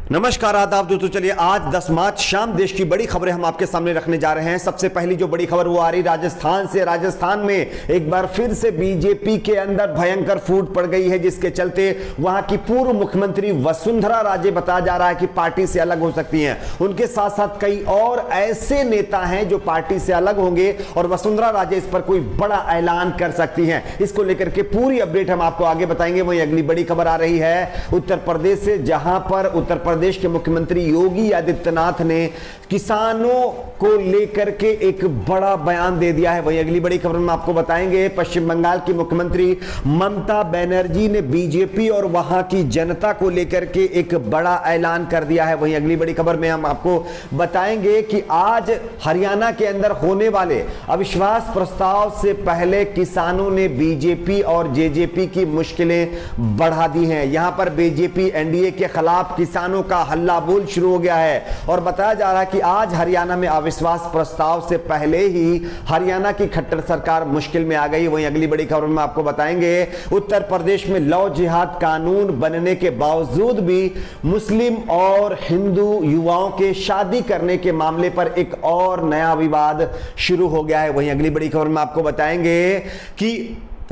नमस्कार, आदाब दोस्तों। चलिए आज 10 मार्च शाम देश की बड़ी खबरें हम आपके सामने रखने जा रहे हैं। सबसे पहली जो बड़ी खबर वो आ रही राजस्थान से। राजस्थान में एक बार फिर से बीजेपी के अंदर भयंकर फूट पड़ गई है, जिसके चलते वहां की पूर्व मुख्यमंत्री वसुंधरा राजे बताया जा रहा है कि पार्टी से अलग हो सकती हैं। उनके साथ साथ कई और ऐसे नेता हैं जो पार्टी से अलग होंगे और वसुंधरा राजे इस पर कोई बड़ा ऐलान कर सकती हैं। इसको लेकर के पूरी अपडेट हम आपको आगे बताएंगे। वहीं अगली बड़ी खबर आ रही है उत्तर प्रदेश से, जहां पर उत्तर प्रदेश के मुख्यमंत्री योगी आदित्यनाथ ने किसानों को लेकर के एक बड़ा बयान दे दिया है। वहीं अगली बड़ी खबर में आपको बताएंगे पश्चिम बंगाल की मुख्यमंत्री ममता बनर्जी ने बीजेपी और वहां की जनता को लेकर के एक बड़ा ऐलान कर दिया है। वहीं अगली बड़ी खबर में हम आपको बताएंगे कि आज हरियाणा के अंदर होने वाले अविश्वास प्रस्ताव से पहले किसानों ने बीजेपी और जेजेपी की मुश्किलें बढ़ा दी हैं। यहां पर बीजेपी एनडीए के खिलाफ किसानों का हल्ला बोल शुरू हो गया है और बताया जा रहा है कि आज हरियाणा में अविश्वास प्रस्ताव से पहले ही हरियाणा की खट्टर सरकार मुश्किल में आ गई। वहीं अगली बड़ी खबर में आपको बताएंगे उत्तर प्रदेश में लव जिहाद कानून बनने के बावजूद भी मुस्लिम और हिंदू युवाओं के शादी करने के मामले पर एक और नया विवाद शुरू हो गया है। वहीं अगली बड़ी खबर में आपको बताएंगे कि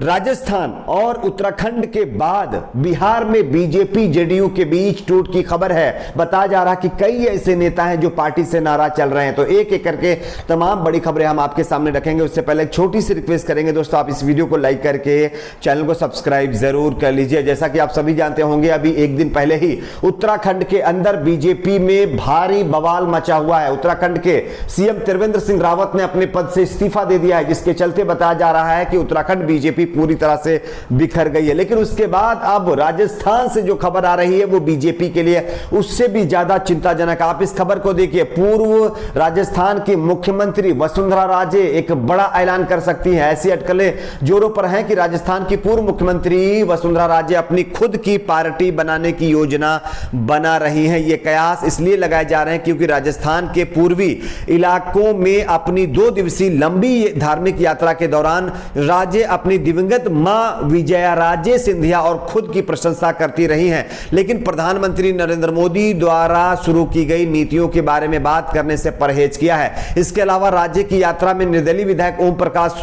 राजस्थान और उत्तराखंड के बाद बिहार में बीजेपी जेडीयू के बीच टूट की खबर है। बताया जा रहा है कि कई ऐसे नेता हैं जो पार्टी से नाराज चल रहे हैं। तो एक एक करके तमाम बड़ी खबरें हम आपके सामने रखेंगे। उससे पहले एक छोटी सी रिक्वेस्ट करेंगे दोस्तों, आप इस वीडियो को लाइक करके चैनल को सब्सक्राइब जरूर कर लीजिए। जैसा कि आप सभी जानते होंगे, अभी एक दिन पहले ही उत्तराखंड के अंदर बीजेपी में भारी बवाल मचा हुआ है। उत्तराखंड के सीएम त्रिवेंद्र सिंह रावत ने अपने पद से इस्तीफा दे दिया है, जिसके चलते बताया जा रहा है कि उत्तराखंड बीजेपी पूरी तरह से बिखर गई है। लेकिन उसके बाद अब राजस्थान से जो खबर आ रही है वो बीजेपी के लिए उससे भी ज्यादा चिंताजनक। आप इस खबर को देखिए, पूर्व राजस्थान की मुख्यमंत्री वसुंधरा राजे एक बड़ा ऐलान कर सकती हैं। ऐसी अटकलें जोरों पर हैं कि राजस्थान की पूर्व मुख्यमंत्री वसुंधरा राजे अपनी खुद की पार्टी बनाने की योजना बना रही हैं। ये कयास इसलिए लगाए जा रहे हैं क्योंकि राजस्थान के पूर्वी इलाकों में अपनी 2 दिवसीय लंबी धार्मिक यात्रा के दौरान राजे अपनी दिवंगत मां विजया राजे सिंधिया और खुद की प्रशंसा करती रही हैं। लेकिन प्रधानमंत्री नरेंद्र मोदी द्वारा शुरू की गई नीतियों के बारे में बात करने से परहेज किया है। इसके अलावा राज्य की यात्रा में निर्दलीय विधायक ओम प्रकाश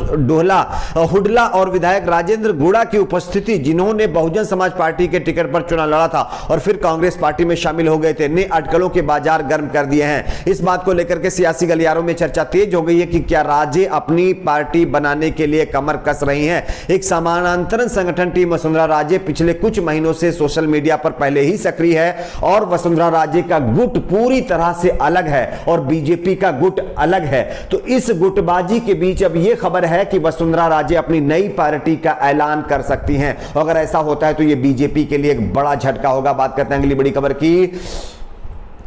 हुडला और विधायक राजेंद्र गुड़ा की उपस्थिति, जिन्होंने बहुजन समाज पार्टी के टिकट पर चुनाव लड़ा था और फिर कांग्रेस पार्टी में शामिल हो गए थे, ने अटकलों के बाजार गर्म कर दिए हैं। इस बात को लेकर के सियासी गलियारों में चर्चा तेज हो गई है कि क्या राजे अपनी पार्टी बनाने के लिए कमर कस रही हैं। एक समानांतर संगठन टीम वसुंधरा राजे पिछले कुछ महीनों से सोशल मीडिया पर पहले ही सक्रिय है और वसुंधरा राजे का गुट पूरी तरह से अलग है और बीजेपी का गुट अलग है। तो इस गुटबाजी के बीच अब यह खबर है कि वसुंधरा राजे अपनी नई पार्टी का ऐलान कर सकती हैं। अगर ऐसा होता है तो यह बीजेपी के लिए एक बड़ा झटका होगा। बात करते हैं अगली बड़ी खबर की।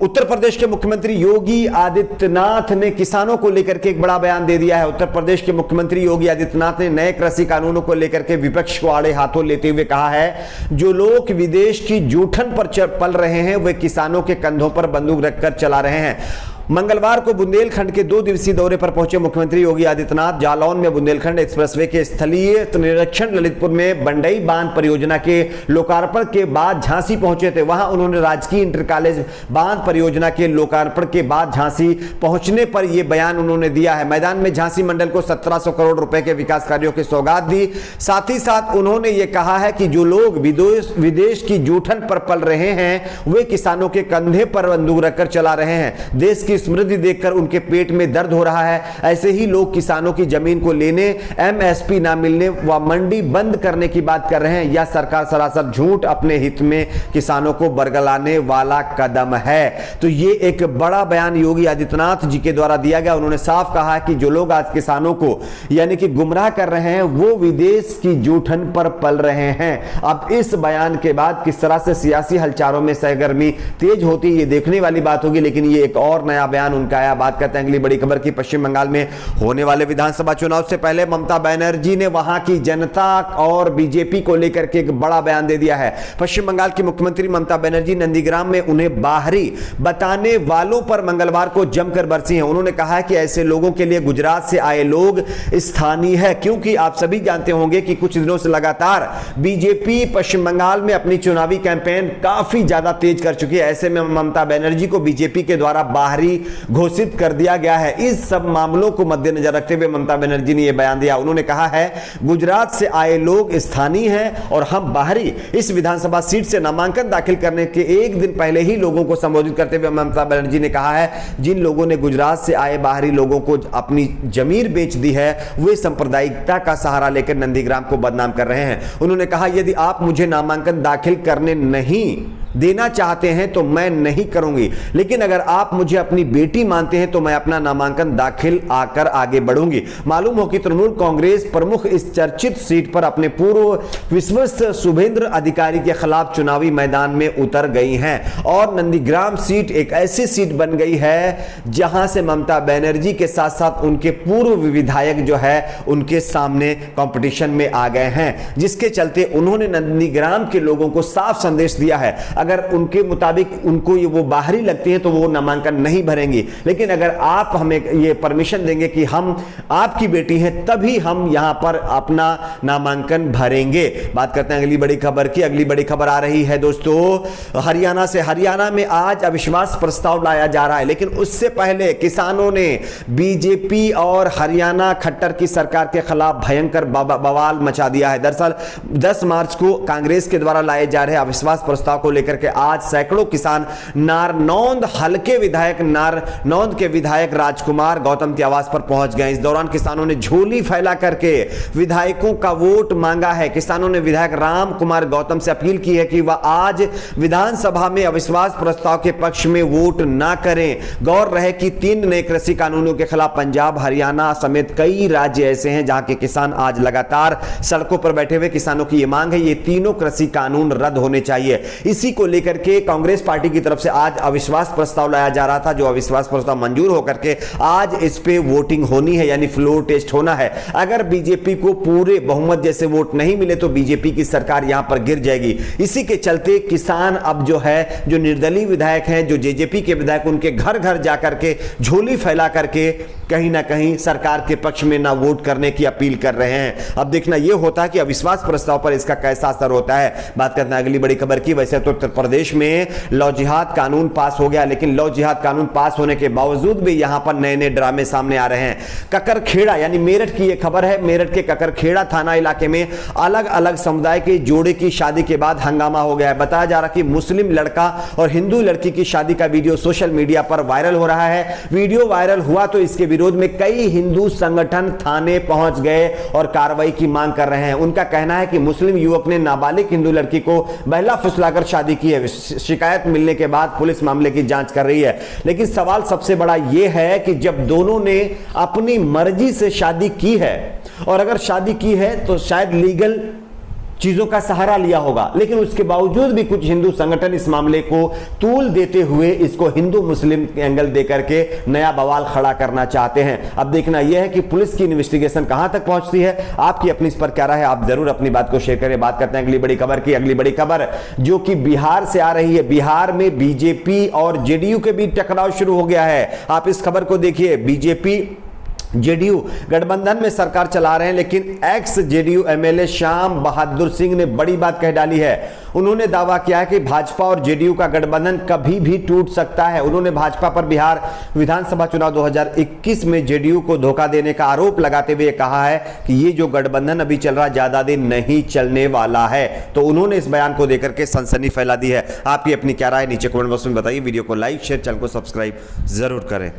उत्तर प्रदेश के मुख्यमंत्री योगी आदित्यनाथ ने किसानों को लेकर के एक बड़ा बयान दे दिया है। उत्तर प्रदेश के मुख्यमंत्री योगी आदित्यनाथ ने नए कृषि कानूनों को लेकर के विपक्ष को आड़े हाथों लेते हुए कहा है, जो लोग विदेश की जूठन पर पल रहे हैं वे किसानों के कंधों पर बंदूक रखकर चला रहे हैं। मंगलवार को बुंदेलखंड के 2 दिवसीय दौरे पर पहुंचे मुख्यमंत्री योगी आदित्यनाथ जालौन में बुंदेलखंड एक्सप्रेसवे के स्थलीय निरीक्षण, ललितपुर में बंडई बांध परियोजना के लोकार्पण के बाद झांसी पहुंचे थे। वहां उन्होंने राजकीय इंटर कॉलेज बांध परियोजना के लोकार्पण के बाद झांसी पहुंचने पर यह बयान उन्होंने दिया है। मैदान में झांसी मंडल को 1700 करोड़ रुपए के विकास कार्यों की सौगात दी। साथ ही साथ उन्होंने यह कहा है कि जो लोग विदेश की जूठन पर पल रहे हैं वे किसानों के कंधे पर बंदूक रखकर चला रहे हैं। देश की समृद्धि देखकर उनके पेट में दर्द हो रहा है। ऐसे ही लोग किसानों की जमीन को लेने, एमएसपी ना मिलने व मंडी बंद करने की बात कर रहे हैं। यह सरकार सरासर झूठ, अपने हित में किसानों को बरगलाने वाला कदम है। तो ये एक बड़ा बयान योगी आदित्यनाथ जी के द्वारा दिया गया। उन्होंने साफ कहा कि जो लोग आज किसानों को यानी कि गुमराह कर रहे हैं वो विदेश की जूठन पर पल रहे हैं। अब इस बयान के बाद किस तरह से सियासी हलचालों में सरगर्मी तेज होती है ये देखने वाली बात होगी। लेकिन ये एक और नया बयान उनका आया। बात करते हैं अगली बड़ी खबर की। पश्चिम बंगाल में होने वाले विधानसभा चुनाव से पहले ममता बनर्जी ने वहां की जनता और बीजेपी को लेकर के एक बड़ा बयान दे दिया है। पश्चिम बंगाल की मुख्यमंत्री ममता बनर्जी नंदीग्राम में उन्हें बाहरी बताने वालों पर मंगलवार को जमकर बरसी हैं। उन्होंने कहा कि ऐसे लोगों के लिए गुजरात से आए लोग स्थानीय है, क्योंकि आप सभी जानते होंगे कि कुछ दिनों से लगातार बीजेपी पश्चिम बंगाल में अपनी चुनावी कैंपेन काफी ज्यादा तेज कर चुकी है। ऐसे में ममता बनर्जी को बीजेपी के द्वारा बाहरी घोषित कर दिया गया है। इस सब मामलों को मद्देनजर रखते हुए ममता बनर्जी ने यह बयान दिया। उन्होंने कहा है गुजरात से आए लोग स्थानीय हैं और हम बाहरी। इस विधानसभा सीट से नामांकन दाखिल करने के एक दिन पहले ही लोगों को संबोधित करते हुए ममता बनर्जी ने कहा है जिन लोगों ने गुजरात से आए बाहरी लोगों को अपनी जमीर बेच दी है वे सांप्रदायिकता का सहारा लेकर नंदीग्राम को बदनाम कर रहे हैं। उन्होंने कहा यदि आप मुझे नामांकन दाखिल करने नहीं देना चाहते हैं तो मैं नहीं करूंगी, लेकिन अगर आप मुझे अपनी बेटी मानते हैं तो मैं अपना नामांकन दाखिल आकर आगे बढ़ूंगी। मालूम हो कि तृणमूल कांग्रेस प्रमुख इस चर्चित सीट पर अपने पूर्व विश्वस्त शुभेंद्र अधिकारी के खिलाफ चुनावी मैदान में उतर गई हैं और नंदीग्राम सीट एक ऐसी सीट बन गई है जहां से ममता बनर्जी के साथ साथ उनके पूर्व विधायक जो है उनके सामने कंपटीशन में आ गए हैं, जिसके चलते उन्होंने नंदीग्राम के लोगों को साफ संदेश दिया है अगर उनके मुताबिक उनको वो बाहरी लगती हैं तो वो नामांकन नहीं भरेंगी, लेकिन अगर आप हमें ये परमिशन देंगे कि हम आपकी बेटी हैं तभी हम यहां पर अपना नामांकन भरेंगे। बात करते हैं अगली बड़ी खबर की। अगली बड़ी खबर आ रही है दोस्तों हरियाणा से। हरियाणा में आज अविश्वास प्रस्ताव लाया जा रहा है, लेकिन उससे पहले किसानों ने बीजेपी और हरियाणा खट्टर की सरकार के खिलाफ भयंकर बवाल मचा दिया है। दरअसल 10 मार्च को कांग्रेस के द्वारा लाए जा रहे अविश्वास प्रस्ताव को लेकर के आज सैकड़ों किसान नारनौंद हलके विधायक नारनौंद के विधायक राजकुमार गौतम के आवास पर पहुंच गए। इस दौरान किसानों ने झोली फैला करके विधायकों का वोट मांगा है। किसानों ने विधायक राम कुमार गौतम से अपील की है कि वह आज विधानसभा में अविश्वास प्रस्ताव के पक्ष में वोट ना करें। गौर रहे कि 3 नए कृषि कानूनों के खिलाफ पंजाब, हरियाणा समेत कई राज्य ऐसे हैं जहां के किसान आज लगातार सड़कों पर बैठे हुए। किसानों की यह मांग है ये तीनों कृषि कानून रद्द होने चाहिए। इसी को लेकर के कांग्रेस पार्टी की तरफ से आज अविश्वास प्रस्ताव लाया जा रहा था, जो अविश्वास प्रस्ताव मंजूर होकर के आज इस पे वोटिंग होनी है, यानी फ्लोर टेस्ट होना है। अगर बीजेपी को पूरे बहुमत जैसे वोट नहीं मिले तो बीजेपी की सरकार यहां पर गिर जाएगी। इसी के चलते किसान अब जो है, जो निर्दलीय विधायक हैं, जो जेजेपी के विधायक, उनके घर घर जाकर के झोली फैला करके कहीं ना कहीं सरकार के पक्ष में ना वोट करने की अपील कर रहे हैं। अब देखना यह होता है कि अविश्वास प्रस्ताव पर इसका कैसा असर होता है। बात करते हैं अगली बड़ी खबर की। वैसे तो उत्तर प्रदेश में लॉ जिहाद कानून पास हो गया, लेकिन लॉ जिहाद कानून पास होने के बावजूद भी यहां पर नए नए ड्रामे सामने आ रहे हैं। ककरखेड़ा यानी मेरठ की यह खबर है। मेरठ के ककरखेड़ा थाना इलाके में अलग अलग समुदाय के जोड़े की शादी के बाद हंगामा हो गया है। बताया जा रहा कि मुस्लिम लड़का और हिंदू लड़की की शादी का वीडियो सोशल मीडिया पर वायरल हो रहा है। वीडियो वायरल हुआ तो इसके विरोध में कई हिंदू संगठन थाने पहुंच गए और कार्रवाई की मांग कर रहे हैं। उनका कहना है कि मुस्लिम युवक ने नाबालिग हिंदू लड़की को बहला फुसलाकर शादी की है। शिकायत मिलने के बाद पुलिस मामले की जांच कर रही है, लेकिन सवाल सबसे बड़ा यह है कि जब दोनों ने अपनी मर्जी से शादी की है, और अगर शादी की है तो शायद लीगल चीजों का सहारा लिया होगा, लेकिन उसके बावजूद भी कुछ हिंदू संगठन इस मामले को तूल देते हुए इसको हिंदू मुस्लिम एंगल देकर के नया बवाल खड़ा करना चाहते हैं। अब देखना यह है कि पुलिस की इन्वेस्टिगेशन कहां तक पहुंचती है। आपकी अपनी इस पर क्या राय है, आप जरूर अपनी बात को शेयर करें। बात करते हैं अगली बड़ी खबर की। अगली बड़ी खबर जो कि बिहार से आ रही है। बिहार में बीजेपी और जेडीयू के बीच टकराव शुरू हो गया है। आप इस खबर को देखिए। बीजेपी जेडीयू गठबंधन में सरकार चला रहे हैं, लेकिन x JDU MLA Shyam Bahadur Singh ने बड़ी बात कह डाली है। उन्होंने दावा किया है कि भाजपा और जेडीयू का गठबंधन कभी भी टूट सकता है। उन्होंने भाजपा पर बिहार विधानसभा चुनाव 2021 में जेडीयू को धोखा देने का आरोप लगाते हुए कहा है कि ये जो गठबंधन अभी चल रहा ज्यादा दिन नहीं चलने वाला है। तो उन्होंने इस बयान को देकर के सनसनी फैला दी है। आपकी अपनी क्या राय नीचे कमेंट बॉक्स में बताइए। वीडियो को लाइक शेयर, चैनल को सब्सक्राइब जरूर करें।